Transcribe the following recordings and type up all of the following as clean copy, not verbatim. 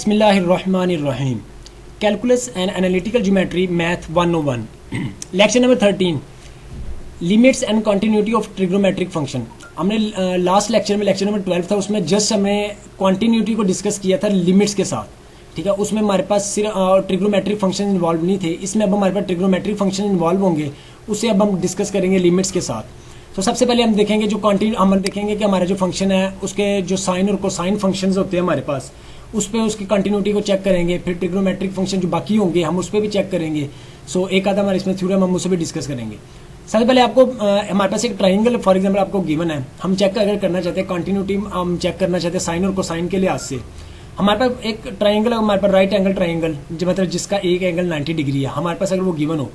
बिस्मिल्लाहिर्रहमानिर्रहीम। Calculus and analytical geometry math 101 lecture number 13 limits and continuity of trigonometric function. हमने last lecture में lecture number 12 था, उसमें just हमने कंटिन्यूटी को डिस्कस किया था लिमिट्स के साथ। ठीक है, उसमें हमारे पास सिर्फ ट्रिग्नोमेट्रिक फंक्शन इन्वॉल्व नहीं थे। इसमें अब हमारे पास ट्रिग्नोमेट्रिक फंक्शन इन्वॉल्व होंगे, उसे अब हम डिस्कस करेंगे लिमिट्स के साथ। तो सबसे पहले हम देखेंगे हम देखेंगे कि हमारा जो फंक्शन है उसके जो साइन और कोसाइन फंक्शंस होते हैं हमारे पास, उस पर उसकी कंटिन्यूटी को चेक करेंगे। फिर ट्रिग्नोमेट्रिक फंक्शन जो बाकी होंगे हम उस पर भी चेक करेंगे। एक आधा हमारे इसमें थ्योरम हम उसे भी डिस्कस करेंगे। सबसे पहले आपको हमारे पास एक ट्राइंगल फॉर एग्जांपल आपको गिवन है, हम चेक अगर करना चाहते हैं कंटिन्यूटी, हम चेक करना चाहते हैं साइन और कोसाइन के लिहाज से। हमारे पास एक ट्राइंगल, हमारे पास राइट एंगल ट्राइंगल जो मतलब जिसका एक एंगल 90 डिग्री है, हमारे पास अगर वो गिवन हो,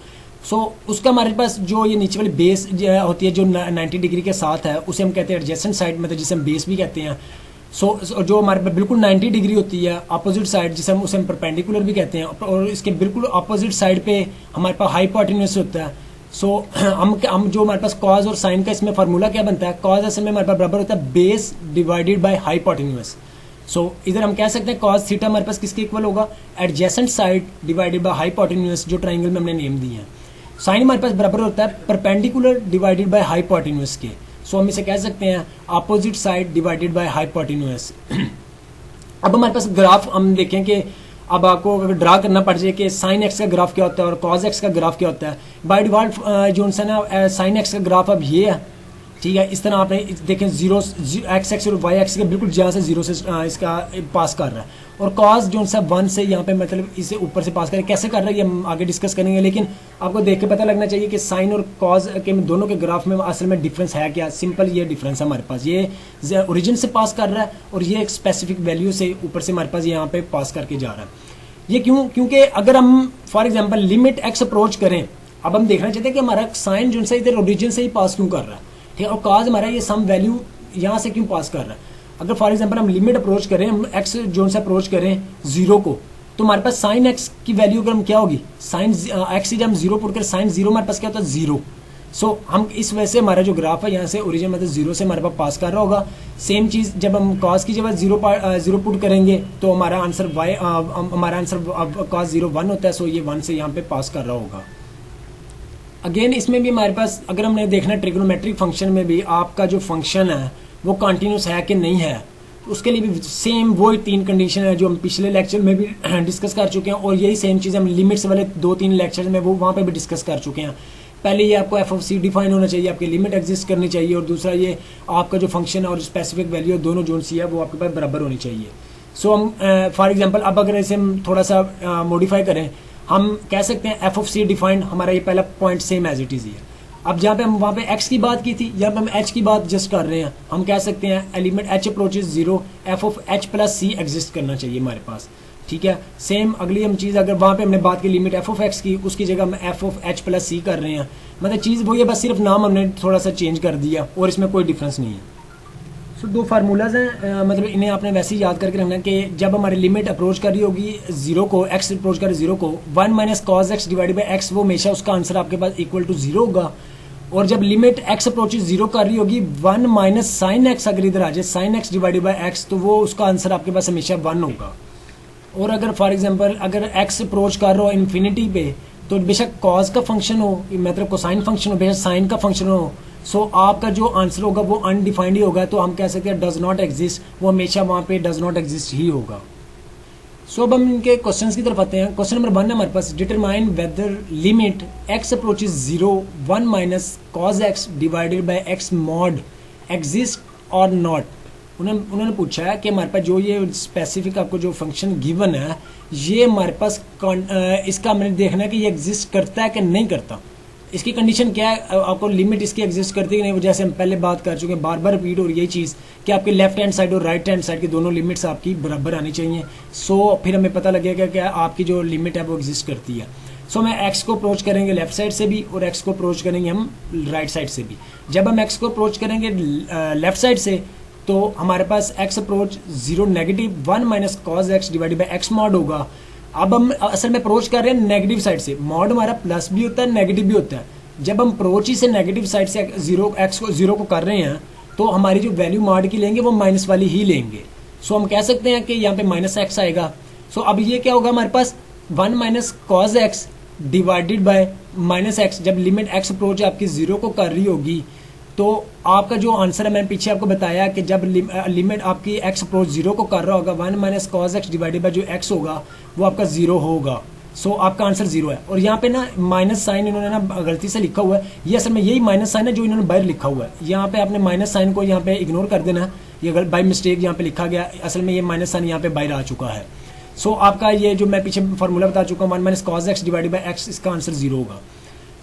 उसका हमारे पास जो ये नीचे वाली बेस होती है जो 90 डिग्री के साथ है, उसे हम कहते हैं एडजेसेंट साइड, मतलब जिसे हम बेस भी कहते हैं। जो हमारे पास बिल्कुल 90 डिग्री होती है अपोजिट साइड, जिसे हम उसे हम परपेंडिकुलर भी कहते हैं, और इसके बिल्कुल अपोजिट साइड पे हमारे पास हाइपोटेन्यूस होता है। हम जो हमारे पास कॉज और साइन का इसमें फार्मूला क्या बनता है, कॉज असल में हमारे पास बराबर होता है बेस डिवाइडेड बाय हाइपोटेन्यूस। इधर हम कह सकते हैं कॉज थीटा हमारे पास किसके इक्वल होगा, adjacent side divided by hypotenuse, जो ट्राइंगल में हमने नेम दिए हैं। साइन हमारे पास बराबर होता है परपेंडिकुलर डिवाइडेड बाय हाइपोटेन्यूस के। हम इसे कह सकते हैं opposite side divided by hypotenuse. अब हमारे पास ग्राफ हम देखें कि अब आपको अगर ड्रा करना पड़ जाए कि साइन एक्स का ग्राफ क्या होता है और कॉज एक्स का ग्राफ क्या होता है। बाय डिफॉल्ट जो ना साइन एक्स का ग्राफ अब ये है, ठीक है। इस तरह आपने देखें जीरो एक्स एक्स और वाई एक्स के बिल्कुल जहाँ से जीरो से इसका पास कर रहा है, और कॉज जो सा 1 से यहाँ पे मतलब इसे ऊपर से पास कर कैसे कर रहा है ये हम आगे डिस्कस करेंगे। लेकिन आपको देख के पता लगना चाहिए कि साइन और कॉज के दोनों के ग्राफ में असल में डिफरेंस है क्या। सिंपल ये डिफरेंस है हमारे पास, ये ओरिजिन से पास कर रहा है और ये एक स्पेसिफिक वैल्यू से ऊपर से हमारे पास यहाँ पे पास करके जा रहा है। ये क्यों, क्योंकि अगर हम for example limit x approach करें, अब हम देखना चाहते हैं कि हमारा साइन जो सा इधर ओरिजिन से ही पास क्यों कर रहा है, ठीक है, और कॉज हमारा ये सम वैल्यू यहाँ से क्यों पास कर रहा है। अगर फॉर एग्जांपल हम लिमिट अप्रोच करें, हम एक्स जो से अप्रोच करें 0 को, तो हमारे पास साइन एक्स की वैल्यू अगर हम क्या होगी, साइन एक्स से जब हम 0 पुट करें साइन 0 हमारे पास क्या होता है 0। हम इस वजह से हमारा जो ग्राफ है यहाँ से ओरिजिन मतलब 0 से हमारे पास कर रहा होगा। सेम चीज जब हम कॉस की जगह 0 पुट करेंगे तो हमारा आंसर हमारा आंसर कॉस 0 1 होता है। ये 1 से यहाँ पे पास कर रहा होगा। अगेन इसमें भी हमारे पास अगर हमने देखना ट्रिग्नोमेट्रिक फंक्शन में भी आपका जो फंक्शन है वो कंटिन्यूस है कि नहीं है, तो उसके लिए भी सेम वही 3 कंडीशन है जो हम पिछले लेक्चर में भी डिस्कस कर चुके हैं, और यही सेम चीज़ हम लिमिट्स वाले 2-3 लेक्चर में वो वहाँ पे भी डिस्कस कर चुके हैं। पहले ये आपको एफ ऑफ सी डिफाइन होना चाहिए, आपकी लिमिट एग्जिस्ट करनी चाहिए, और दूसरा ये आपका जो फंक्शन है और स्पेसिफिक वैल्यू दोनों जोन सी है वो आपके पास बराबर होनी चाहिए। हम फॉर एग्जाम्पल अब अगर इसे हम थोड़ा सा मॉडिफाई करें, हम कह सकते हैं एफ ऑफ सी डिफाइंड, हमारा ये पहला point same as it is है। अब जहाँ पे हम वहाँ पे x की बात की थी, यहाँ पे हम h की बात जस्ट कर रहे हैं, हम कह सकते हैं element h approaches 0, F of h plus C exist करना चाहिए हमारे पास, ठीक है। सेम अगली हम चीज़ अगर वहाँ पे हमने बात की लिमिट एफ ऑफ x की, उसकी जगह हम एफ ऑफ h प्लस सी कर रहे हैं, मतलब चीज़ वही है, बस सिर्फ नाम हमने थोड़ा सा चेंज कर दिया और इसमें कोई डिफरेंस नहीं है। 2 फार्मूलाज हैं, मतलब इन्हें आपने वैसे ही याद करके रखना कि जब हमारी लिमिट अप्रोच कर रही होगी 0 को, x अप्रोच कर 0 को, 1 minus cos x divided by x, वो हमेशा उसका आंसर आपके पास इक्वल टू 0 होगा। और जब लिमिट x अप्रोच 0 कर रही होगी 1 माइनस साइन एक्स अगर इधर आ जाए, sine x divided by x, तो वो उसका आंसर आपके पास हमेशा 1 होगा। और अगर फॉर एग्जाम्पल अगर x अप्रोच कर रहा हो इन्फिनिटी पे, तो बेशक कॉज का फंक्शन हो, मतलब कोसाइन फंक्शन हो, बेशक साइन का फंक्शन हो, आपका जो आंसर होगा वो अनडिफाइंड ही होगा। तो हम कह सकते हैं डज नॉट एग्जिस्ट, वो हमेशा वहाँ पे डज नॉट एग्जिस्ट ही होगा। अब हम इनके क्वेश्चंस की तरफ आते हैं। क्वेश्चन नंबर 1 है हमारे पास, determine whether limit x approaches 0 1 minus cos x divided by x mod exist और नॉट। उन्होंने पूछा है कि हमारे पास जो ये स्पेसिफिक आपको जो फंक्शन गिवन है, ये हमारे पास इसका हमने देखना है कि ये एग्जिस्ट करता है कि नहीं करता। इसकी कंडीशन क्या है, आपको लिमिट इसकी एग्जिस्ट करती है कि नहीं, जैसे हम पहले बात कर चुके हैं, बार बार रिपीट हो रही है चीज़ कि आपके लेफ्ट हैंड साइड और राइट हैंड साइड की दोनों लिमिट्स आपकी बराबर आनी चाहिए। फिर हमें पता लगेगा कि आपकी जो लिमिट है वो एग्जिस्ट करती है। मैं एक्स को अप्रोच करेंगे लेफ्ट साइड से भी और एक्स को अप्रोच करेंगे हम राइट साइड से भी। जब हम एक्स को अप्रोच करेंगे लेफ्ट साइड से, तो हमारे पास x approach 0 negative 1 minus cos x divided by x mod होगा। अब हम असल में अप्रोच कर रहे हैं नेगेटिव साइड से, मॉड हमारा प्लस भी होता है नेगेटिव भी होता है। जब हम अप्रोच ही से नेगेटिव साइड से एक्स को 0 को कर रहे हैं, तो हमारी जो वैल्यू मॉड की लेंगे वो माइनस वाली ही लेंगे। हम कह सकते हैं कि यहाँ पे माइनस एक्स आएगा। सो अब ये क्या होगा हमारे पास 1 minus cos x divided bye minus x. जब लिमिट एक्स अप्रोच आपकी जीरो को कर रही होगी तो आपका जो आंसर है, मैंने पीछे आपको बताया कि जब लिमिट आपकी एक्स अप्रोच जीरो को कर रहा होगा 1 minus cos x divided bye जो एक्स होगा वो आपका जीरो होगा। सो आपका आंसर जीरो है। और यहाँ पे ना माइनस साइन इन्होंने ना गलती से लिखा हुआ है, ये असल में यही माइनस साइन है जो इन्होंने बाहर लिखा हुआ है। यहाँ पे आपने माइनस साइन को यहाँ पे इग्नोर कर देना है, ये बाई मिस्टेक यहाँ पे लिखा गया, असल में ये माइनस साइन यहाँ पे बाहर आ चुका है। सो आपका ये जो मैं पीछे फार्मूला बता चुका हूँ 1 minus cos x divided by x, इसका आंसर जीरो होगा।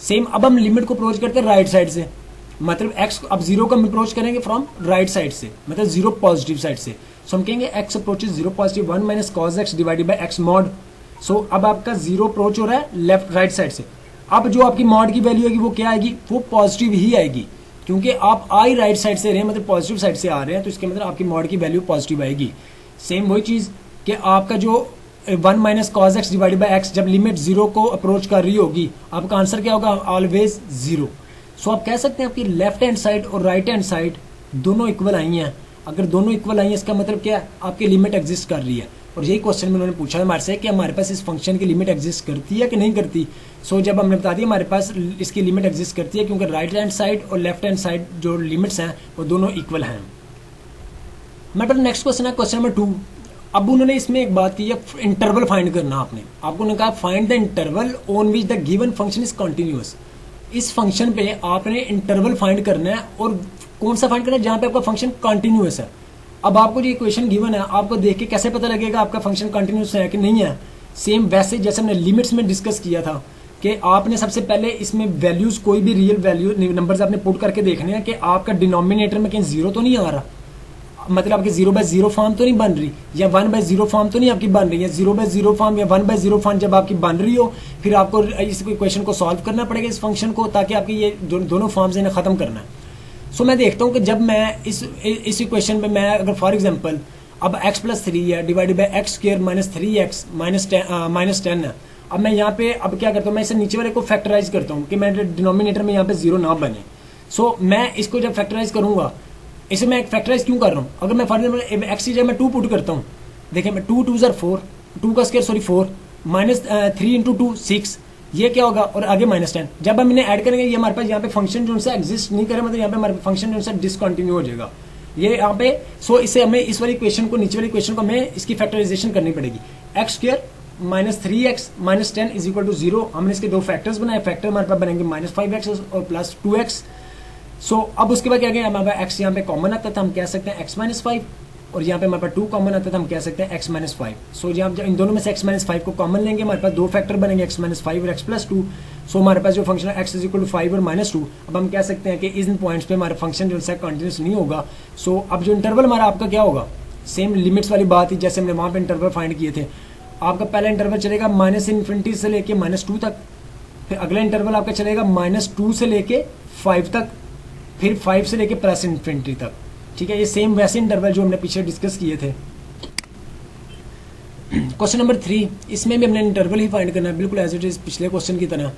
सेम अब हम लिमिट को अप्रोच करते हैं राइट साइड से, मतलब एक्स अब जीरो को हम अप्रोच करेंगे फ्रॉम राइट साइड से, मतलब जीरो पॉजिटिव साइड से। सो हम कहेंगे x approaches zero positive 1 minus cos x divided by x mod. So अब आपका जीरो अप्रोच हो रहा है लेफ्ट राइट साइड से। अब जो आपकी मॉड की वैल्यू होगी वो क्या आएगी, वो पॉजिटिव ही आएगी, क्योंकि आप आई राइट साइड से रहे हैं, मतलब पॉजिटिव साइड से आ रहे हैं, तो इसके मतलब आपकी मॉड की वैल्यू पॉजिटिव आएगी। सेम वही चीज कि आपका जो 1 minus cos x divided by x जब लिमिट जीरो को अप्रोच कर रही होगी आपका आंसर क्या होगा, ऑलवेज जीरो। सो आप कह सकते हैं आपकी लेफ्ट हैंड साइड और राइट हैंड साइड दोनों इक्वल आई हैं। अगर दोनों इक्वल आई हैं इसका मतलब क्या है, आपकी लिमिट एग्जिस्ट कर रही है। और यही क्वेश्चन में उन्होंने पूछा हमारे से कि हमारे पास इस फंक्शन की लिमिट एग्जिस्ट करती है कि नहीं करती। सो जब हमने बता दिया हमारे पास इसकी लिमिट एग्जिस्ट करती है, क्योंकि राइट हैंड साइड और लेफ्ट हैंड साइड जो लिमिट्स हैं वो दोनों इक्वल हैं। मतलब नेक्स्ट क्वेश्चन है क्वेश्चन नंबर 2। अब उन्होंने इसमें एक बात की है, इंटरवल फाइंड करना आपने, आपको उन्होंने कहा find the interval on which the given function is continuous. इस फंक्शन पे आपने इंटरवल फाइंड करना है, और कौन सा फाइंड करना है, जहां पे आपका फंक्शन कंटिन्यूअस है। अब आपको जो इक्वेशन गिवन है आपको देख के कैसे पता लगेगा आपका फंक्शन कंटिन्यूअस है कि नहीं है। सेम वैसे जैसे हमने लिमिट्स में डिस्कस किया था कि आपने सबसे पहले इसमें वैल्यूज कोई भी रियल वैल्यू नंबर्स आपने पुट करके देखने हैं कि आपका डिनोमिनेटर में कहीं जीरो तो नहीं आ रहा, मतलब आपकी 0/0 फॉर्म तो नहीं बन रही, या 1/0 फॉर्म तो नहीं आपकी बन रही है। 0/0 फॉर्म या 1/0 फॉर्म जब आपकी बन रही हो फिर आपको इस इक्वेशन को सॉल्व करना पड़ेगा इस फंक्शन को, ताकि आपकी ये दोनों फॉर्म्स इन्हें खत्म करना है। सो मैं देखता हूँ कि जब मैं इस इक्वेशन पे मैं अगर फॉर एग्जांपल अब x+3 है divided by x² minus 3x minus 10 है। अब मैं यहाँ पे अब क्या करता हूँ, मैं इसे नीचे वाले को फैक्टराइज करता हूँ कि मेरे डिनोमिनेटर में यहाँ पे जीरो ना बने। सो मैं इसको जब फैक्टराइज करूंगा, इसे मैं फैक्टराइज क्यों कर रहा हूँ, अगर मैं फॉर एग्जाम्पल एक्स की जगह मैं 2 पुट करता हूँ, देखिए मैं 2 2 4 2 का स्क्वायर 4 माइनस 3 इंटू 2 6, ये क्या होगा, और आगे माइनस 10। जब हम इन्हें ऐड करेंगे ये हमारे पास यहाँ पे फंक्शन जो है एग्जिस्ट नहीं करे, मतलब यहाँ पे हमारे फंक्शन जो है डिसकंटिन्यू हो जाएगा ये यहाँ पे। सो इसे हमें इस वाली इक्वेशन को, नीचे वाली इक्वेशन को हमें इसकी फैक्टराइजेशन करनी पड़ेगी। x² minus 3x minus 10 is equal to 0। हमने इसके दो फैक्टर्स बनाए, फैक्टर हमारे पास बनेंगे -5x और प्लस 2x। सो अब उसके बाद क्या गया, हमारे पास x यहाँ पे कॉमन आता था, हम कह सकते हैं x-5, और यहाँ पे हमारे पास 2 कॉमन आता था, हम कह सकते हैं x-5। सो जब इन दोनों में से x-5 को कॉमन लेंगे हमारे पास दो फैक्टर बनेंगे x-5 और x+2। सो हमारे पास जो फंक्शन है x इज इक्वल टू 5 और -2। अब हम कह सकते हैं कि इन पॉइंट्स पे हमारा फंक्शन जो है कंटिन्यूस नहीं होगा। सो अब जो इंटरवल हमारा आपका क्या होगा, सेम लिमिट्स वाली बात ही जैसे हमने वहाँ पे इंटरवल फाइंड किए थे। आपका पहला इंटरवल चलेगा -∞ से लेके -2 तक, फिर अगला इंटरवल आपका चलेगा -2 से लेके 5 तक, फिर 5 से लेके +∞ तक। ठीक है, ये सेम वैसे इंटरवल जो हमने पीछे डिस्कस किए थे। क्वेश्चन नंबर 3, इसमें भी हमने इंटरवल ही फाइंड करना है, बिल्कुल एज इट इज पिछले क्वेश्चन की तरह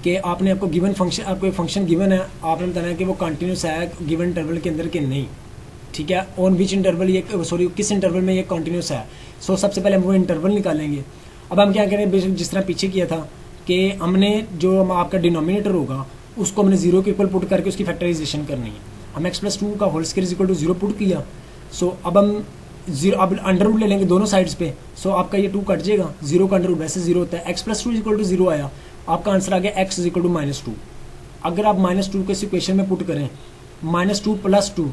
कि आपने आपको गिवन फंक्शन, आपको एक फंक्शन गिवन है, आपने बताना है कि वो कंटिन्यूस है गिवन इंटरवल के अंदर कि नहीं। ठीक है, ऑन विच इंटरवल ये, सॉरी किस इंटरवल में ये कंटिन्यूस है। सो सबसे पहले हम वो इंटरवल निकालेंगे। अब हम क्या करें, जिस तरह पीछे किया था कि हमने जो आपका डिनोमिनेटर होगा उसको हमने 0 के इक्वल पुट करके उसकी फैक्टराइजेशन करनी है। हम x+2 का whole square is equal to 0 put किया। सो अब हम 0 अब अंडर रूट ले लेंगे दोनों साइड्स पे। सो आपका ये 2 कट जाएगा, 0 का अंडर रूट वैसे 0 होता है। x+2 इज इक्वल टू 0 आया, आपका आंसर आ गया x इज इक्वल टू -2। अगर आप -2 को इस इक्वेशन में पुट करें, -2 + 2,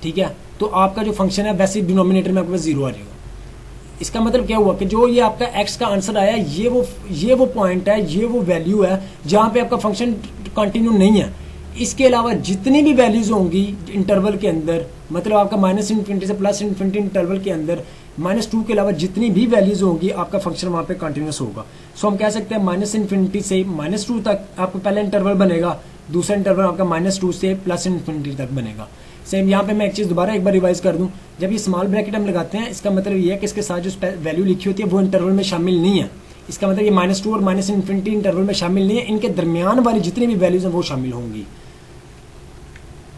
ठीक है, तो आपका जो फंक्शन है वैसे डिनोमिनेटर में आपके पास 0 आ जाएगा। इसका मतलब क्या हुआ कि जो ये आपका x का आंसर आया ये वो पॉइंट है, ये वो वैल्यू है जहां पे आपका फंक्शन कंटिन्यू नहीं है। इसके अलावा जितनी भी वैल्यूज होंगी इंटरवल के अंदर, मतलब आपका -∞ से +∞ इंटरवल के अंदर -2 के अलावा जितनी भी वैल्यूज होंगी आपका फंक्शन वहां पे कंटिन्यूस होगा। सो हम कह सकते हैं -∞ से -2 तक आपका पहला इंटरवल बनेगा, दूसरा इंटरवल आपका -2 से +∞ तक बनेगा। सेम यहाँ पे मैं एक चीज़ दोबारा एक बार रिवाइज कर दूं, जब ये स्मॉल ब्रैकेट हम लगाते हैं इसका मतलब ये है कि इसके साथ जो वैल्यू लिखी होती है वो इंटरवल में शामिल नहीं है। इसका मतलब ये -2 और -∞ इंटरवल में शामिल नहीं है, इनके दरमियान वाली जितनी भी वैल्यूज हैं वो शामिल होंगी।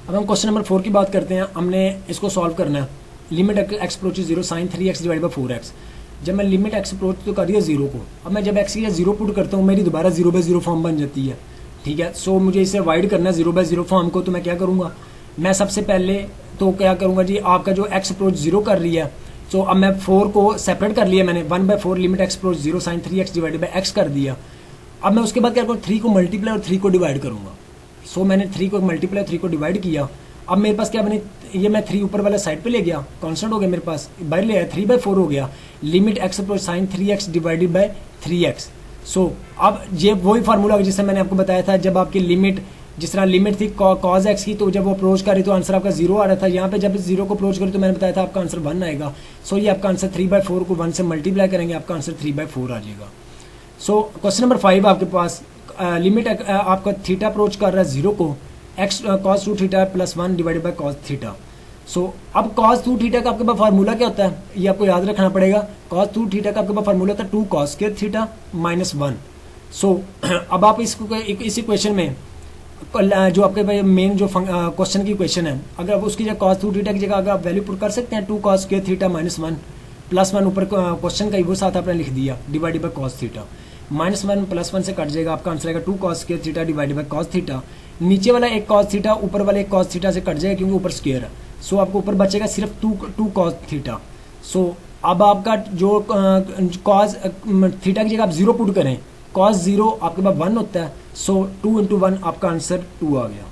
अब हम क्वेश्चन नंबर 4 की बात करते हैं। हमने इसको सॉल्व करना है। Limit x approaches 0 sin 3x divided bye 4x। जब मैं लिमिट एक्स अप्रोच तो कर दिया जीरो को, अब मैं जब एक्स की जीरो पुट करता हूँ मेरी दोबारा जीरो बाय जीरो फॉर्म बन जाती है, ठीक है। सो मुझे इसे अवॉइड करना है जीरो बाय जीरो फॉर्म को, तो मैं क्या करूँगा, मैं सबसे पहले तो क्या करूँगा जी, आपका जो एक्स अप्रोच जीरो कर रही है, सो अब मैं 4 को सेपरेट कर लिया मैंने, 1/4 limit x approach zero sine 3x divided by x कर दिया। अब मैं उसके बाद क्या करूँ, 3 को मल्टीप्लाई और 3 को डिवाइड करूँगा। सो मैंने 3 को मल्टीप्लाई 3 को डिवाइड किया। अब मेरे पास क्या बने, ये मैं 3 ऊपर वाला साइड पे ले गया, कांस्टेंट हो गया मेरे पास, बाहर ले आया, 3/4 हो गया, limit x approach sine 3x divided by 3x। So अब ये वही फार्मूला जिससे मैंने आपको बताया था, जब आपकी लिमिट, जिस तरह लिमिट थी कॉज एक्स की, तो जब वो अप्रोच करी तो आंसर आपका जीरो आ रहा था। यहाँ पे जब जीरो को अप्रोच करी तो मैंने बताया था आपका आंसर 1 आएगा। सो ये आपका आंसर 3/4 को 1 से मल्टीप्लाई करेंगे, आपका आंसर 3/4 आ जाएगा। सो क्वेश्चन नंबर 5 आपके पास, लिमिट आपका थीटा अप्रोच कर रहा है जीरो को, x cos 2 theta plus 1 divided by cos theta. So अब कॉस 2 थीटा का आपके पास फार्मूला क्या होता है, ये आपको याद रखना पड़ेगा। कॉस 2 थीटा का आपके पास फार्मूला होता है 2 कॉस स्क्वायर थीटा माइनस 1। सो अब आप इसको इस इक्वेशन में जो आपके मेन जो क्वेश्चन की क्वेश्चन है, अगर आप उसकी जगह कॉस 2 थीटा की जगह अगर आप वैल्यू पुट कर सकते हैं 2 cos square theta minus 1 plus 1, ऊपर क्वेश्चन का वो साथ आपने लिख दिया divided by cos theta, minus 1 plus 1 से कट जाएगा, आपका आंसर आएगा 2 cos square theta divided by cos theta. नीचे वाला एक कॉस थीटा ऊपर वाले एक कॉस थीटा से कट जाएगा क्योंकि ऊपर स्क्वायर है। सो आपको ऊपर बचेगा सिर्फ 2 कॉस थीटा। सो अब आपका जो कॉस थीटा की जगह आप जीरो पुट करें, कॉस जीरो आपके पास 1 होता है। सो 2 × 1 आपका आंसर 2 आ गया।